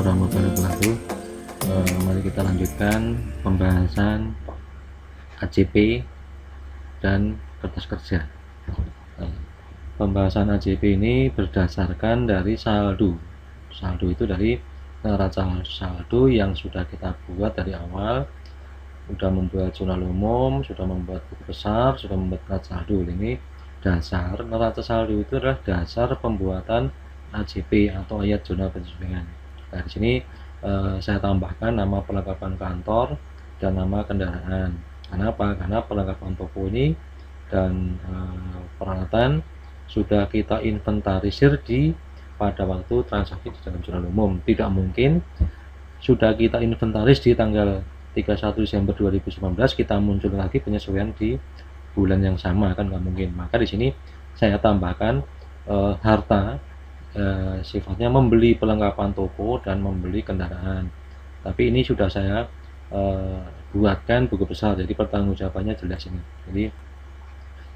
warahmatullahi wabarakatuh. Mari kita lanjutkan pembahasan AJP dan kertas kerja. Pembahasan AJP ini berdasarkan dari saldo. Saldo itu dari neraca saldo yang sudah kita buat dari awal. Sudah membuat jurnal umum, sudah membuat buku besar, sudah membuat neraca saldo. Ini dasar neraca saldo itu adalah dasar pembuatan AJP atau ayat jurnal penjualan. Nah, di sini saya tambahkan nama perlengkapan kantor dan nama kendaraan. Kenapa? Karena perlengkapan toko ini dan peralatan sudah kita inventarisir pada waktu transaksi di dalam jurnal umum. Tidak mungkin sudah kita inventaris di tanggal 31 Desember 2019 kita muncul lagi penyesuaian di bulan yang sama, kan nggak mungkin. Maka di sini saya tambahkan harta sifatnya membeli perlengkapan toko dan membeli kendaraan. Tapi ini sudah saya buatkan buku besar, jadi pertanggungjawabannya jelas ini. Jadi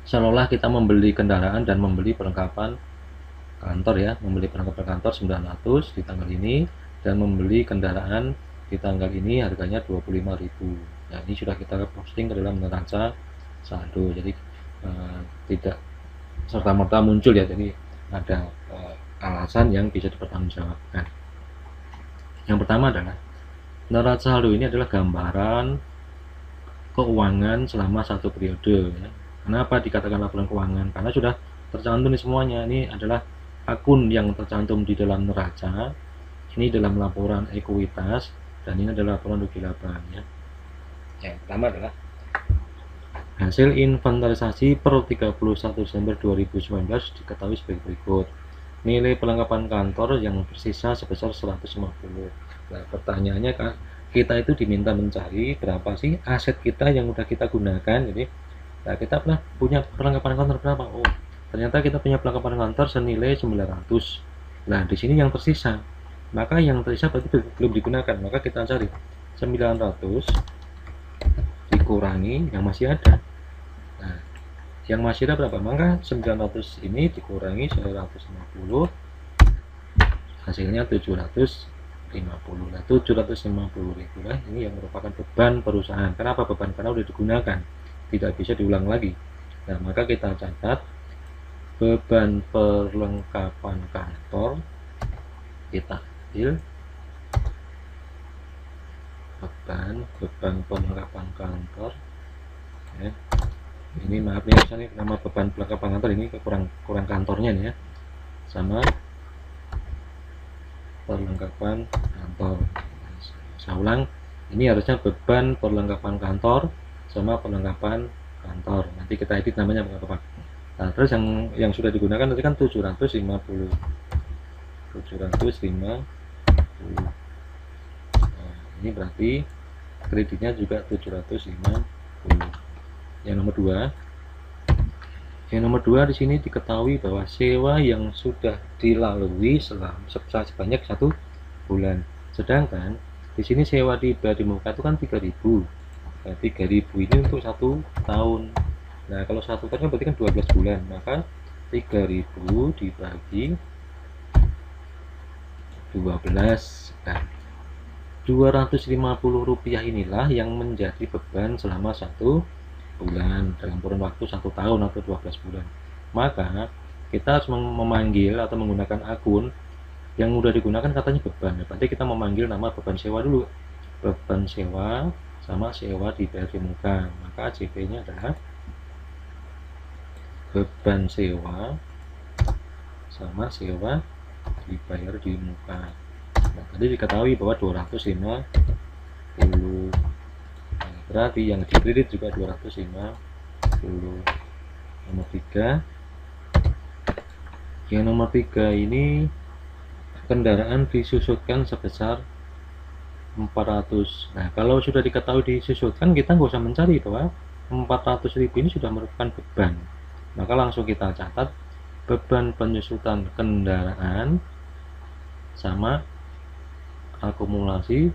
seolah kita membeli kendaraan dan membeli perlengkapan kantor ya, membeli perlengkapan kantor 900 di tanggal ini dan membeli kendaraan di tanggal ini harganya 25.000. Nah, ini sudah kita posting ke dalam neraca saldo, jadi tidak serta-merta muncul ya, jadi ada alasan yang bisa dipertanggungjawabkan. Yang pertama adalah neraca saldo ini adalah gambaran keuangan selama satu periode ya. Kenapa dikatakan laporan keuangan? Karena sudah tercantum di semuanya. Ini adalah akun yang tercantum di dalam neraca, ini dalam laporan ekuitas, dan ini adalah laporan rugi laba ya. Yang pertama adalah hasil inventarisasi per 31 Desember 2019 diketahui sebagai berikut. Nilai perlengkapan kantor yang tersisa sebesar 150. Nah, pertanyaannya kan, kita itu diminta mencari berapa sih aset kita yang udah kita gunakan. Jadi, nah, kita pernah punya perlengkapan kantor berapa? Oh, ternyata kita punya perlengkapan kantor senilai 900. Nah, di sini yang tersisa. Maka yang tersisa berarti belum digunakan. Maka kita cari 900 dikurangi yang masih ada. Nah, yang masih ada berapa? Maka 900 ini dikurangi 150, hasilnya 750. Nah, 750.000 lah ini yang merupakan beban perusahaan. Kenapa beban? Karena sudah digunakan, tidak bisa diulang lagi. Nah, maka kita catat beban perlengkapan kantor, kita ambil beban perlengkapan kantor ya. Ini maaf ya, misalnya nama beban perlengkapan kantor ini kurang kantornya nih ya, sama perlengkapan kantor. Saya ulang, ini harusnya beban perlengkapan kantor sama perlengkapan kantor. Nanti kita edit namanya perlengkapan. Nah, terus yang sudah digunakan tadi kan 750. Nah, ini berarti kreditnya juga 750. Yang nomor dua di sini diketahui bahwa sewa yang sudah dilalui sebanyak 1 bulan. Sedangkan di sini sewa di muka itu kan 3.000. Nah, 3.000 ini untuk 1 tahun. Nah, kalau 1 tahun berarti kan 12 bulan. Maka 3.000 dibagi 12. Nah, Rp250 inilah yang menjadi beban selama 1 bulan dalam kurun waktu 1 tahun atau 12 bulan. Maka kita harus memanggil atau menggunakan akun yang sudah digunakan katanya beban. Berarti kita memanggil nama beban sewa dulu. Beban sewa sama sewa dibayar di muka. Maka AJP-nya adalah beban sewa sama sewa dibayar di muka. Nah, tadi diketahui bahwa 250. Berarti yang dikredit juga 250. Nomor 3. Yang nomor 3 ini kendaraan disusutkan sebesar 400. Nah, kalau sudah diketahui disusutkan, kita nggak usah mencari bahwa 400.000 ini sudah merupakan beban. Maka langsung kita catat beban penyusutan kendaraan sama akumulasi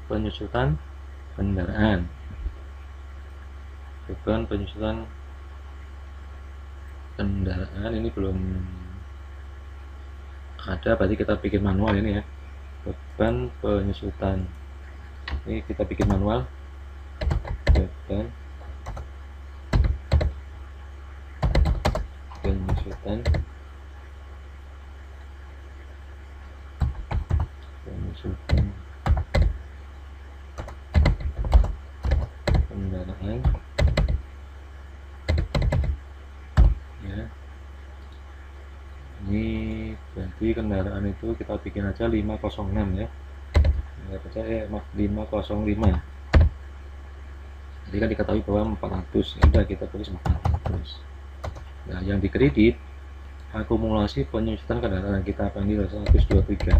penyusutan kendaraan. Beban penyusutan kendaraan ini belum ada, berarti kita bikin manual ini ya. beban penyusutan. Ini kita bikin manual, beban penyusutan kendaraan ya. Ini berarti kendaraan itu kita bikin aja 506 ya, nggak percaya 505. Jadi kan diketahui bahwa 400, ya udah kita tulis 400. Nah, yang dikredit akumulasi penyusutan kendaraan kita panggil 123.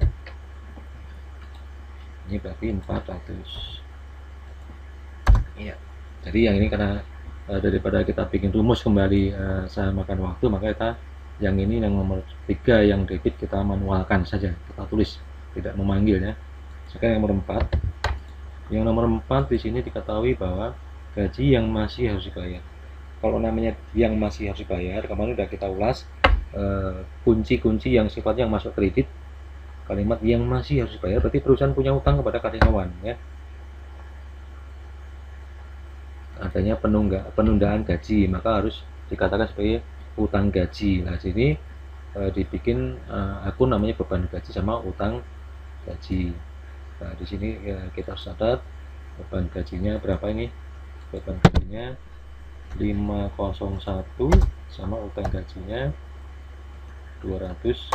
Ini berarti 400. Iya. Jadi yang ini karena daripada kita bikin rumus kembali saya makan waktu, maka kita yang ini yang nomor 3 yang debit kita manualkan saja, kita tulis, tidak memanggil ya. Sekarang yang nomor 4. Yang nomor 4 di sini diketahui bahwa gaji yang masih harus dibayar. Kalau namanya yang masih harus dibayar, kemarin sudah kita ulas kunci-kunci yang sifatnya yang masuk kredit. Kalimat yang masih harus dibayar berarti perusahaan punya utang kepada karyawan ya. Adanya penundaan gaji, maka harus dikatakan sebagai utang gaji. Nah, sini dibikin akun namanya beban gaji sama utang gaji. Nah, di sini kita harus catat beban gajinya berapa ini? Beban gajinya 501 sama utang gajinya 202.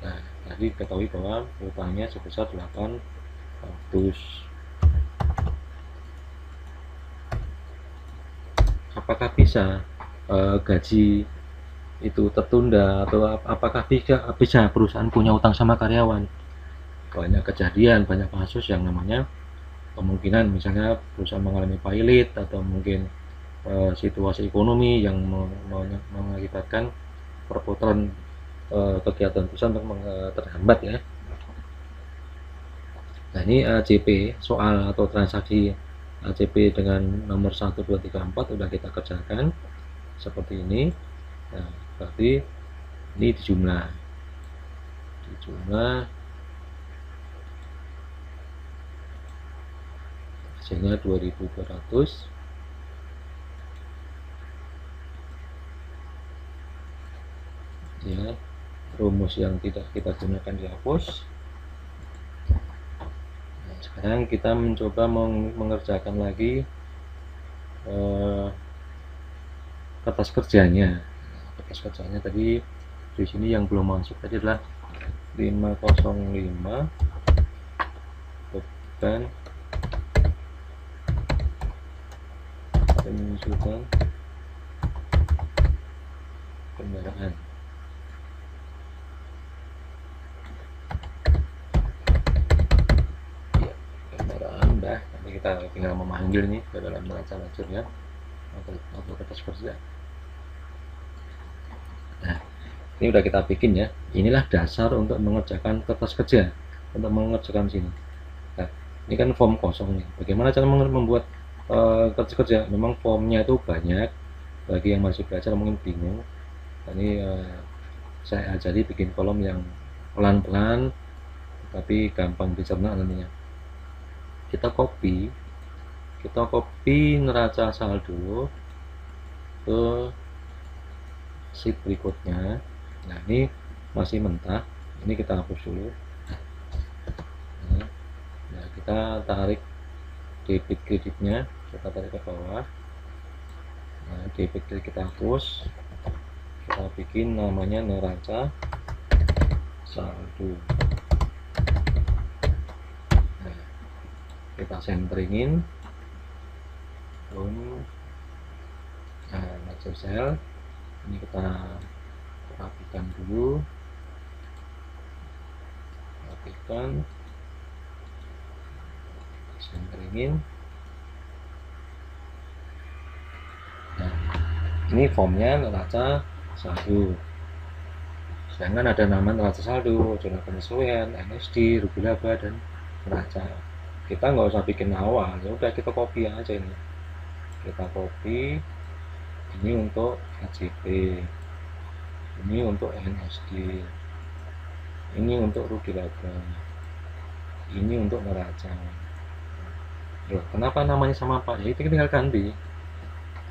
Nah, tadi ketahui bahwa utangnya sebesar 800. Apakah bisa gaji itu tertunda atau apakah bisa perusahaan punya utang sama karyawan? Banyak kejadian, banyak kasus yang namanya kemungkinan misalnya perusahaan mengalami pailit atau mungkin situasi ekonomi yang mengakibatkan perputaran kegiatan perusahaan terhambat ya. Nah, ini ACP soal atau transaksi ACP dengan nomor 1, 2, 3, 4 udah kita kerjakan seperti ini. Nah, berarti ini dijumlah hasilnya 2200. Ya, rumus yang tidak kita gunakan dihapus. Nah, sekarang kita mencoba mengerjakan lagi kertas kerjanya. Kertas kerjanya tadi di sini yang belum masuk tadi adalah 505 beban penyusutan kendaraan. Ya, kendaraan dah. Nanti kita tinggal memanggil nih ke dalam neraca lajurnya atau kertas kerja. Nah, ini udah kita bikin ya. Inilah dasar untuk mengerjakan kertas kerja, untuk mengerjakan sini. Nah, ini kan form kosong nih. Bagaimana cara membuat kertas kerja? Memang formnya itu banyak. Bagi yang masih belajar mungkin bingung. Ini saya ajari bikin kolom yang pelan-pelan, tapi gampang dicerna nantinya. Kita copy neraca saldo ke sheet berikutnya. Nah, ini masih mentah, ini kita hapus dulu. Nah, kita tarik debit kreditnya, kita tarik ke bawah. Nah, debit kredit kita hapus, kita bikin namanya neraca saldo. Nah, kita centeringin major cell. Ini kita rapikan dulu, centeringin. Nah, ini formnya neraca saldo, sedangkan ada nama neraca saldo, zona penyesuaian, NSD, rugi laba, dan neraca. Kita nggak usah bikin awal, ya udah kita copy aja ini. Kita copy ini untuk ACP, ini untuk NSD. ini untuk rugi laba, ini untuk neraca. Loh, kenapa namanya sama Pak? Ya itu tinggal ganti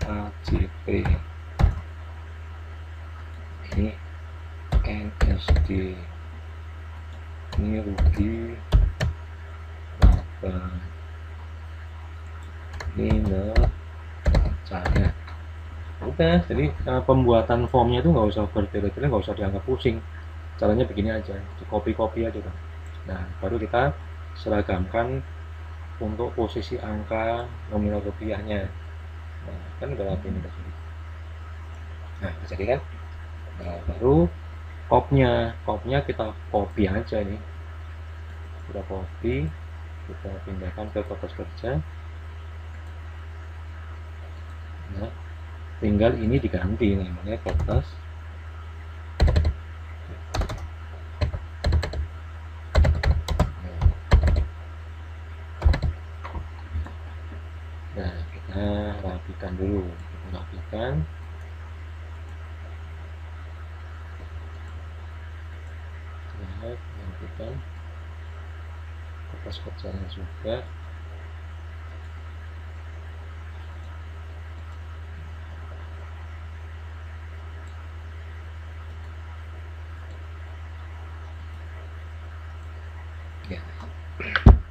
AJP, ini NSD, ini rugi laba, ini neracanya. Udah, jadi pembuatan formnya itu nggak usah bertele-tele, nggak usah dianggap pusing. Caranya begini aja, di copy aja kan. Nah, baru kita seragamkan untuk posisi angka nominal rupiahnya. Nah, kan udah rapi ini tadi. Nah, jadi kan, nah, baru kopnya kita copy aja nih, kita copy, kita pindahkan ke kertas kerja. Nah, tinggal ini diganti namanya kertas. Nah, kita rapikan dulu, kita rapikan. Rapikan kertas kerjanya juga. Ya,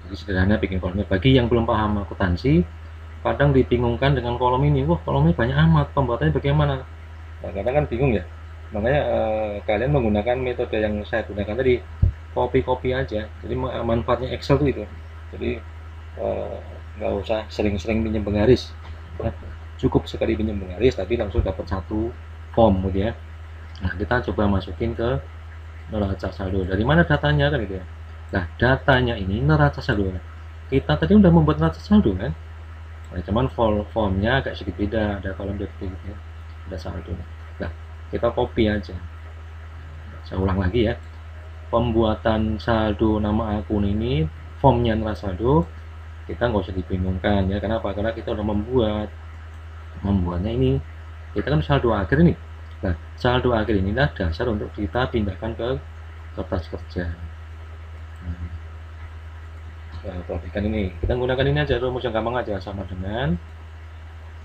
jadi sederhana bikin kolomnya. Bagi yang belum paham akuntansi, kadang dibingungkan dengan kolom ini. Wah, kolomnya banyak amat, pembuatannya bagaimana? Nah, kadang kan bingung ya. Makanya kalian menggunakan metode yang saya gunakan tadi, copy aja. Jadi manfaatnya Excel tuh itu. Jadi nggak usah sering-sering pinjam penggaris. Nah, cukup sekali pinjam penggaris, tapi langsung dapat satu form gitu ya. Nah, kita coba masukin ke neraca saldo. Dari mana datanya kan gitu ya. Nah, datanya ini neraca saldo. Kita tadi udah membuat neraca saldo kan. Nah, cuman formnya agak sedikit beda, ada kolom detik gitu ya. Ada saldo. Nah, kita copy aja. Saya ulang lagi ya. Pembuatan saldo nama akun ini, formnya neraca saldo, kita nggak usah dibingungkan ya. Kenapa? Karena kita udah membuatnya ini. Kita kan saldo akhir ini. Nah, saldo akhir inilah dasar untuk kita pindahkan ke kertas kerja. Nah, perhatikan ini, kita menggunakan ini aja, rumus yang gampang aja, sama dengan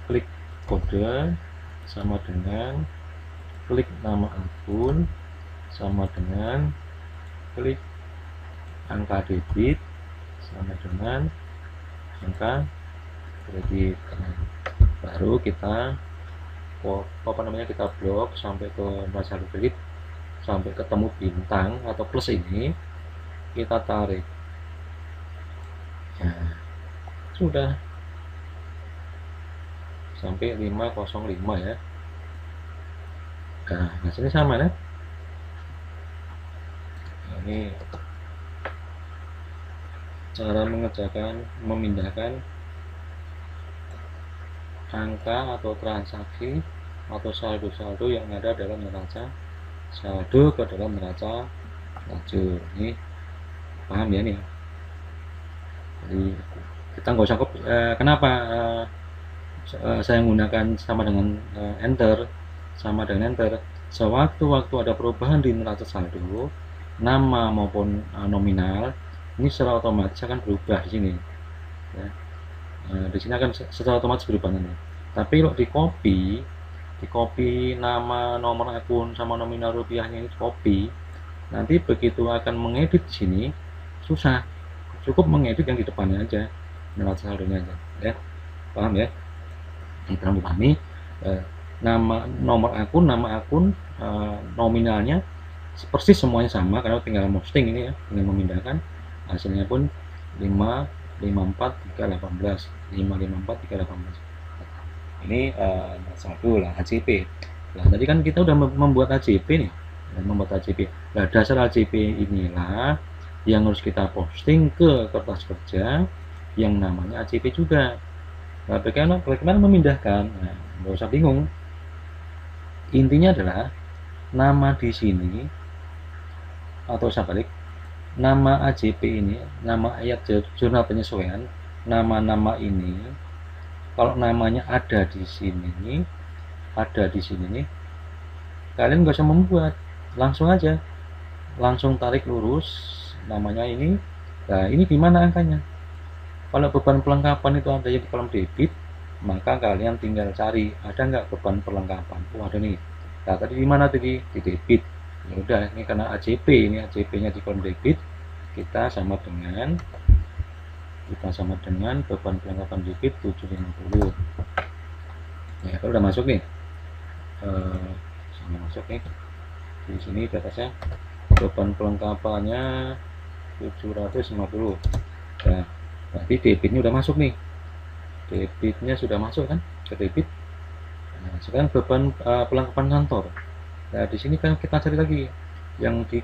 klik kode, sama dengan klik nama akun, sama dengan klik angka debit, sama dengan angka kredit. Nah, baru kita kita blok sampai ke neraca kredit, sampai ketemu bintang atau plus ini, kita tarik. Nah, sudah sampai 505 ya. Nah, hasilnya sama ya. Nah, ini cara mengerjakan, memindahkan angka atau transaksi atau saldo-saldo yang ada dalam neraca saldo ke dalam neraca lajur. Ini paham ya nih? Jadi kita nggak usah kenapa saya menggunakan sama dengan enter, sewaktu-waktu ada perubahan di neraca saldo, nama maupun nominal ini secara otomatis akan berubah di sini ya. Di sini akan secara otomatis berubah nanti. Tapi kalau di copy nama, nomor akun sama nominal rupiahnya ini copy, nanti begitu akan mengedit di sini susah, cukup mengedit yang di depannya aja, neraca saldonya aja ya. Paham ya? Kita memahami nama akun nominalnya persis semuanya sama, karena tinggal posting ini ya, tinggal memindahkan. Hasilnya pun 554 318 ini saldo lah, AJP. Nah, tadi kan kita udah membuat AJP nih, nah dasar AJP inilah yang harus kita posting ke kertas kerja yang namanya AJP juga. Nah, bagaimana memindahkan? Nah, nggak usah bingung. Intinya adalah nama di sini atau sebalik, nama AJP ini, nama ayat jurnal penyesuaian, nama-nama ini, kalau namanya ada di sini nih, kalian nggak usah membuat, langsung aja langsung tarik lurus namanya ini. Nah, ini di mana angkanya? Kalau beban pelengkapan itu ada di kolom debit, maka kalian tinggal cari ada nggak beban perlengkapan. Oh, ada nih. Nah, tadi di mana tadi? Di debit. Ya udah, ini karena AJP, ini AJP-nya di kolom debit, kita sama dengan beban perlengkapan debit 750. Ya, kalau udah masuk nih, sama masuk nih. Di sini di atasnya beban pelengkapannya 750. Nah, berarti debitnya udah masuk nih. Debitnya sudah masuk kan ke debit. Nah, sekarang beban perlengkapan kantor. Nah, di sini kan kita cari lagi yang di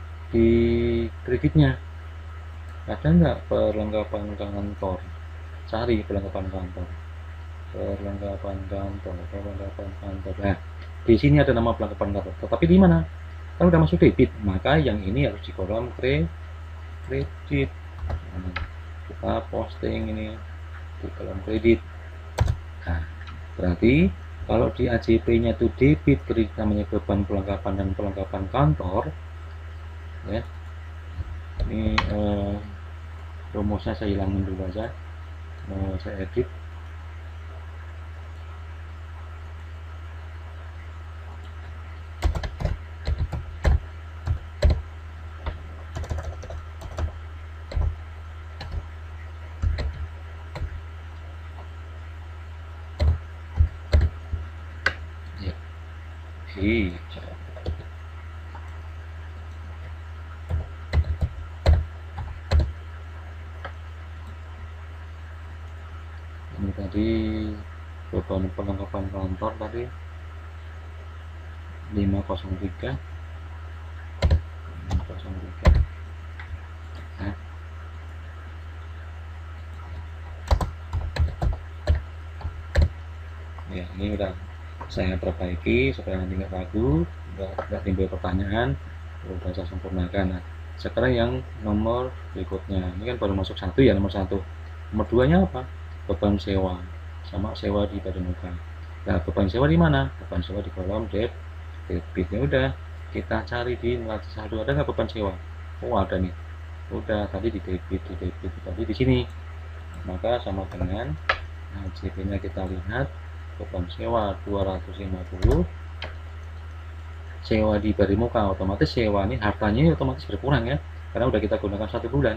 kreditnya. Ada nggak perlengkapan kantor? Cari perlengkapan kantor. Perlengkapan kantor. Nah, di sini ada nama perlengkapan kantor. Tetapi di mana? Kalau udah masuk debit, maka yang ini harus di kolom kredit. Nah, kita posting ini di kolom kredit. Nah, berarti kalau di AJP-nya itu debit, kredit namanya beban perlengkapan dan perlengkapan kantor. Ya, ini rumusnya saya hilangin dulu aja. Saya edit. Ya, ini tadi beban perlengkapan kantor tadi 503. Nah, ya, ini udah saya perbaiki supaya nanti nggak ragu, nggak timbul pertanyaan, udah saya sempurnakan. Nah, sekarang yang nomor berikutnya, ini kan baru masuk satu ya, nomor 1. Nomor 2-nya apa? Beban sewa, sama sewa di badan muka. Nah, beban sewa di mana? Beban sewa di kolom debitnya. Udah kita cari di neraca saldo, ada nggak beban sewa? Oh, ada nih. Udah tadi di debit tadi di sini. Maka sama dengan JP-nya kita lihat beban sewa 250, sewa di bari muka, otomatis sewa ini hartanya otomatis berkurang ya, karena udah kita gunakan 1 bulan.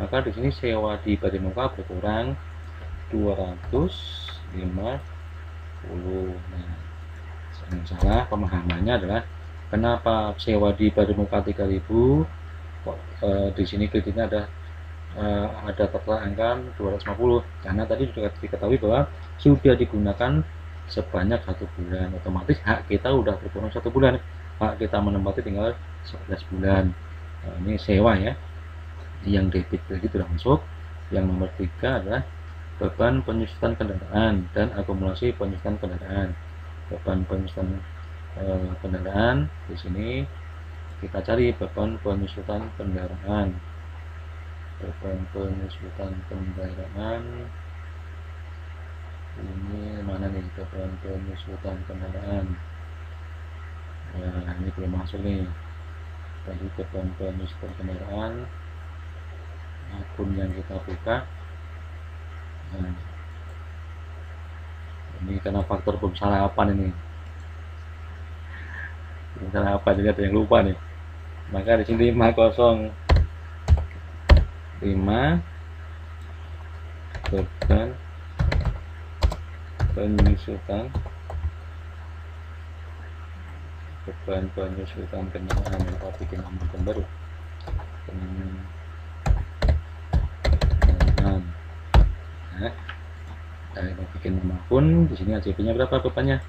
Maka di sini sewa di bari muka berkurang 250. Nah, yang salah pemahamannya adalah kenapa sewa di bari muka 3000 kok di sini kreditnya ada tertera angka 250, karena tadi sudah diketahui bahwa sudah digunakan sebanyak 1 bulan, otomatis hak kita udah berkurang 1 bulan, hak kita menempati tinggal 11 bulan. Nah, ini sewa ya, yang debit kredit sudah masuk. Yang nomor 3 adalah beban penyusutan kendaraan dan akumulasi penyusutan kendaraan. Beban penyusutan kendaraan, di sini kita cari beban penyusutan kendaraan. Beban penyusutan kendaraan ini mana nih, beban penyusutan kendaraan. Nah, ini belum masuk nih. Tadi beban penyusutan kendaraan, akun yang kita buka. Nah, ini karena faktor belum sarapan ini. Belum sarapan, jadi ada yang lupa nih. Maka di sini 505 beban penyusutan kendaraan. Kita bikin akun baru, kendaraan. Nah, kita bikin nama akun. Di sini AJP-nya berapa bebannya?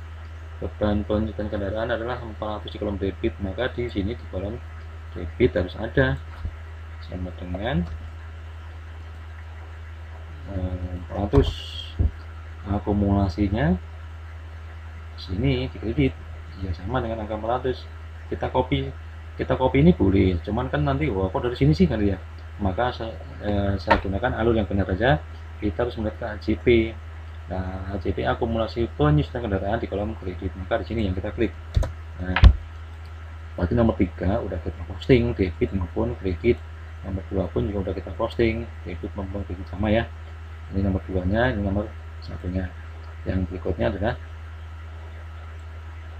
Beban penyusutan kendaraan adalah 400 di kolom debit, maka di sini di kolom debit harus ada sama dengan 400. Akumulasinya sini di kredit ya sama dengan angka 400. Kita copy ini boleh, cuman kan nanti kok dari sini sih kan ya, maka saya gunakan alur yang benar aja. Kita harus melihat ke AJP. Nah, AJP akumulasi penyusutan kendaraan di kolom kredit, maka di sini yang kita klik. Nah, Berarti nomor 3 udah kita posting, debit maupun kredit. Nomor 2 pun juga udah kita posting, debit maupun kredit sama ya. Ini nomor 2-nya, ini nomor 1-nya. Yang berikutnya adalah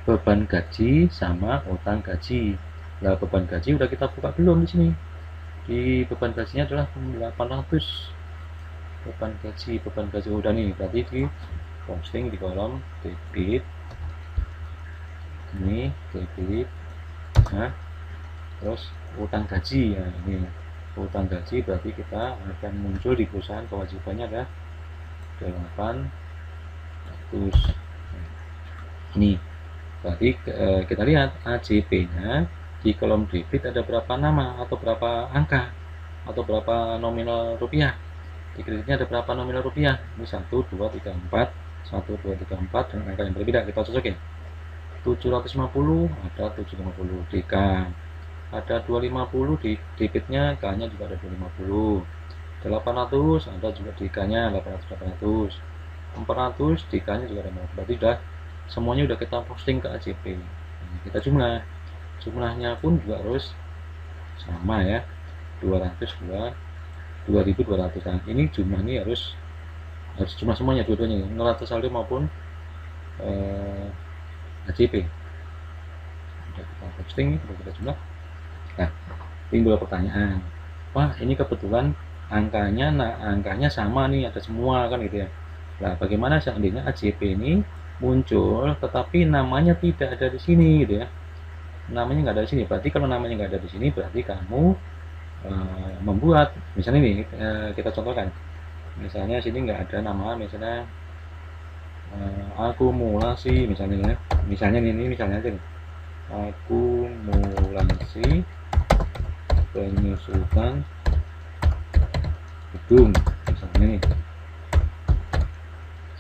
beban gaji sama utang gaji. Nah, beban gaji udah kita buka belum di sini? Di beban gajinya adalah 800. Beban gaji udah nih, berarti di posting di kolom debit. Ini debit. Nah, terus utang gaji ya, ini utang gaji berarti kita akan muncul di perusahaan kewajibannya ada 800. Ini berarti kita lihat AJP-nya di kolom debit ada berapa nama atau berapa angka atau berapa nominal rupiah. Di kreditnya ada berapa nominal rupiah. Ini 1, 2, 3, 4, 1, 2, 3, 4 dengan angka yang berbeda. Kita cocokin. 750 ada 750 DK, ada 250 di debitnya, K-nya juga ada 250. 800 ada juga DK-nya 800, 400 DK-nya juga ada 400. Berarti udah semuanya udah kita posting ke AJP. Kita jumlahnya pun juga harus sama ya, 2200. Nah, ini jumlah ini harus jumlah semuanya, dua-duanya, neraca saldo maupun AJP. Udah kita posting, udah kita jumlah. Nah, timbul pertanyaan, wah ini kebetulan angkanya sama nih, ada semua kan gitu ya. Nah, bagaimana seandainya AJP ini muncul tetapi namanya tidak ada di sini gitu ya, namanya nggak ada di sini. Berarti kalau namanya nggak ada di sini berarti kamu membuat, misalnya ini kita contohkan, misalnya sini nggak ada nama, misalnya akumulasi misalnya aja nih, akumulasi penyusutan gedung misalnya nih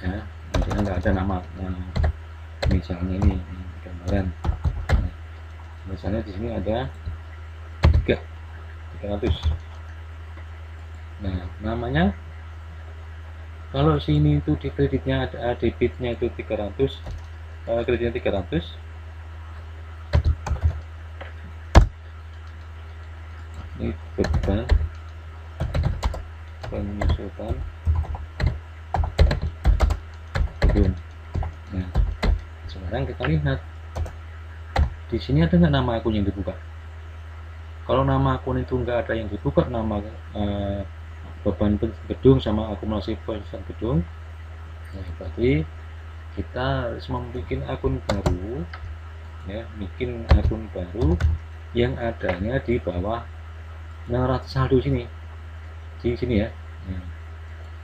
ya, misalnya nggak ada nama. Misalnya ini gambaran, misalnya di sini ada 300. Nah, namanya kalau sini itu di kreditnya ada, debitnya itu 300, kreditnya 300, ini beban penyusutan gedung. Nah, sekarang kita lihat di sini ada nggak nama akun yang dibuka. Kalau nama akun itu nggak ada yang dibuka, nama beban gedung sama akumulasi penyusutan gedung, nah, berarti kita harus membuat akun baru ya, bikin akun baru yang adanya di bawah neraca saldo sini, di sini ya. Nah,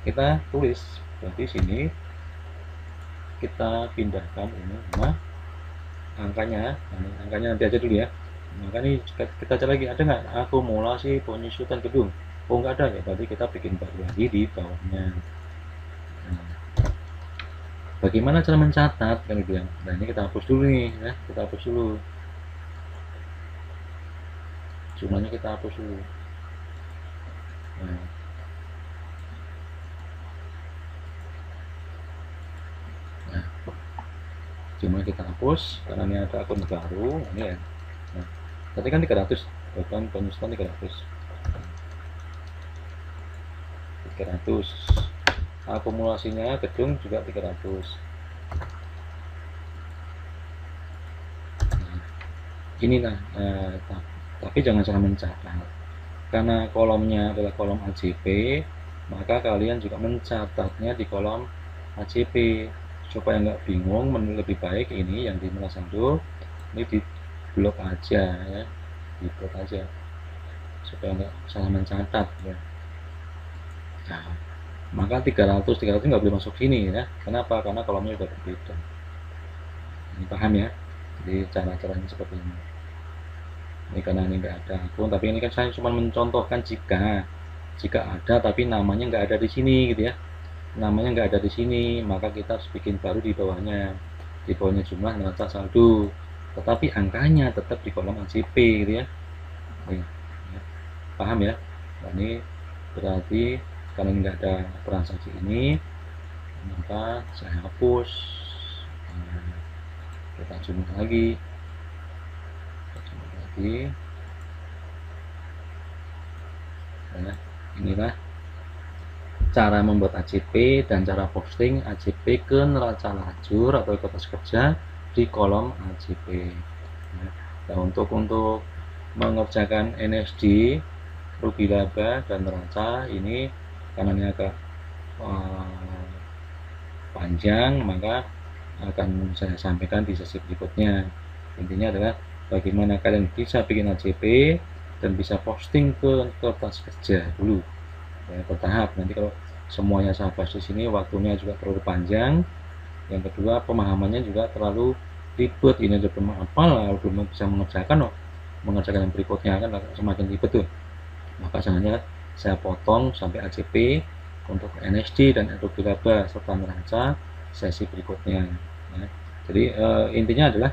kita tulis berarti sini kita pindahkan ini sama angkanya. Nah, angkanya nanti aja dulu ya. Maka ini kita cari lagi, ada nggak akumulasi penyusutan gedung? Oh nggak ada ya, berarti kita bikin baru lagi di bawahnya. Nah, bagaimana cara mencatat kan gitu ya. Nah, ini kita hapus dulu nih ya, kita hapus dulu jumlahnya, kita hapus dulu. Nah, jumlah kita hapus karena ini ada akun baru ini ya. Nah, tadi kan 300, beban penyusutan 300, akumulasinya gedung juga 300. Nah, ini nah, tapi jangan salah mencatat, karena kolomnya adalah kolom AJP, maka kalian juga mencatatnya di kolom AJP supaya nggak bingung. Lebih baik ini yang di neraca saldo ini di blok aja ya, di blok aja supaya nggak salah mencatat ya. Nah, maka 300 nggak boleh masuk sini ya. Kenapa? Karena kolomnya udah berbeda. Ini paham ya, jadi cara-caranya seperti ini. Ini karena ini nggak ada akun, tapi ini kan saya cuma mencontohkan jika ada tapi namanya nggak ada di sini gitu ya, namanya nggak ada di sini, maka kita harus bikin baru di bawahnya. Di bawahnya jumlah neraca saldo, tetapi angkanya tetap di kolom AJP gitu ya. Nih, ya. Paham ya? Nah, ini berarti karena nggak ada transaksi ini, maka saya hapus. Nah, kita jumlah lagi. lagi. Nah, inilah cara membuat AJP dan cara posting AJP ke neraca lajur atau kertas kerja di kolom AJP. Nah, untuk mengerjakan NSD, rugi laba dan neraca ini karena ini agak panjang, maka akan saya sampaikan di sesi berikutnya. Intinya adalah bagaimana kalian bisa bikin AJP dan bisa posting ke kertas kerja dulu ya, bertahap. Nanti kalau semuanya saya bahas di sini waktunya juga terlalu panjang. Yang kedua, pemahamannya juga terlalu ribet. Ini aja belum hafal, belum bisa mengerjakan yang berikutnya kan semakin ribet tuh. Maka sebenarnya saya potong sampai AJP untuk NSD dan rugi laba serta neraca sesi berikutnya ya. Jadi intinya adalah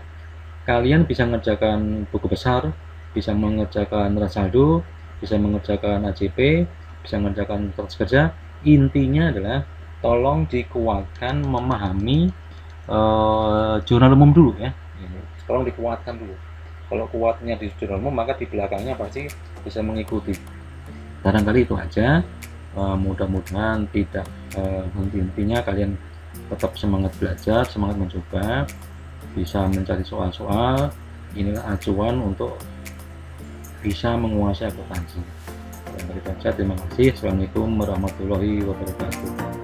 kalian bisa mengerjakan buku besar, bisa mengerjakan neraca saldo, bisa mengerjakan AJP, bisa mengerjakan kertas kerja. Intinya adalah tolong dikuatkan memahami jurnal umum dulu ya. Tolong dikuatkan dulu. Kalau kuatnya di jurnal umum, maka di belakangnya pasti bisa mengikuti. Barangkali itu aja. Mudah-mudahan tidak intinya kalian tetap semangat belajar, semangat mencoba, bisa mencari soal-soal. Inilah acuan untuk bisa menguasai akuntansi. Terima kasih. Assalamualaikum warahmatullahi wabarakatuh.